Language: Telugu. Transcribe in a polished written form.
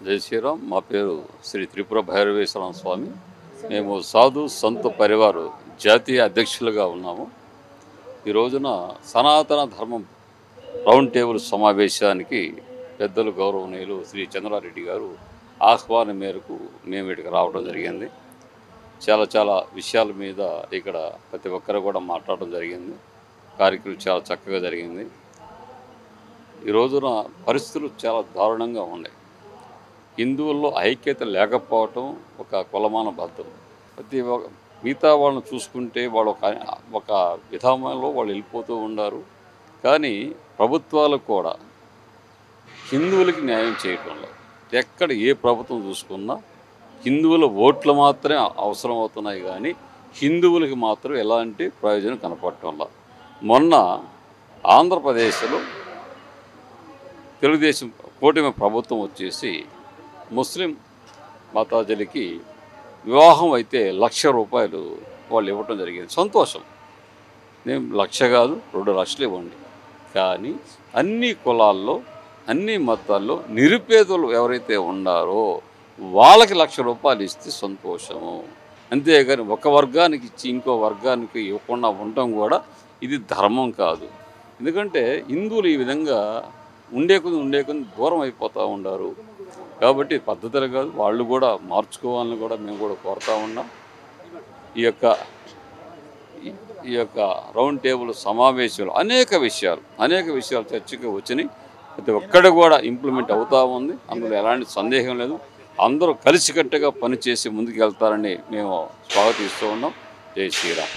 జై శ్రీరామ్. మా పేరు శ్రీ త్రిపుర భైరవేశ్వర స్వామి. మేము సాధు సంత పరివారు జాతీయ అధ్యక్షులుగా ఉన్నాము. ఈ రోజున సనాతన ధర్మం రౌండ్ టేబుల్ సమావేశానికి పెద్దలు గౌరవనీయులు శ్రీ చంద్రారెడ్డి గారు ఆహ్వానం మేరకు మేము ఇక్కడికి రావడం జరిగింది. చాలా విషయాల మీద ఇక్కడ ప్రతి ఒక్కరు కూడా మాట్లాడడం జరిగింది. కార్యక్రమం చాలా చక్కగా జరిగింది. ఈ రోజున పరిస్థితులు చాలా దారుణంగా ఉన్నాయి. హిందువుల్లో ఐక్యత లేకపోవటం ఒక కులమాన బద్ధం. మిగతా వాళ్ళని చూసుకుంటే వాళ్ళు ఒక విధానంలో వాళ్ళు వెళ్ళిపోతూ ఉన్నారు. కానీ ప్రభుత్వాలు కూడా హిందువులకి న్యాయం చేయటంలో ఎక్కడ ఏ ప్రభుత్వం చూసుకున్నా హిందువుల ఓట్లు మాత్రమే అవసరం అవుతున్నాయి, కానీ హిందువులకి మాత్రం ఎలాంటి ప్రయోజనం కనపడటంలా. మొన్న ఆంధ్రప్రదేశ్లో తెలుగుదేశం కూటమి ప్రభుత్వం వచ్చేసి ముస్లిం మాతాజీలకి వివాహం అయితే ₹1,00,000 వాళ్ళు ఇవ్వటం జరిగింది. సంతోషం. నేను 1,00,000 కాదు 2 లక్షలు ఇవ్వండి. కానీ అన్ని కులాల్లో అన్ని మతాల్లో నిరుపేదలు ఎవరైతే ఉన్నారో వాళ్ళకి ₹1,00,000 ఇస్తే సంతోషము. అంతేగాని ఒక వర్గానికి ఇచ్చి ఇంకో వర్గానికి ఇవ్వకుండా ఉండటం కూడా ఇది ధర్మం కాదు. ఎందుకంటే హిందువులు ఈ విధంగా ఉండే కొద్ది దూరం అయిపోతూ ఉన్నారు. కాబట్టి పద్ధతులు కాదు, వాళ్ళు కూడా మార్చుకోవాలని కూడా మేము కూడా కోరుతూ ఉన్నాం. ఈ యొక్క రౌండ్ టేబుల్ సమావేశంలో అనేక విషయాలు చర్చకు వచ్చినాయి. ప్రతి ఒక్కటి కూడా ఇంప్లిమెంట్ అవుతూ ఉంది. అందులో ఎలాంటి సందేహం లేదు. అందరూ కలిసికట్టుగా పనిచేసి ముందుకు వెళ్తారని మేము స్వాగతిస్తూ ఉన్నాం. జై శ్రీరామ్.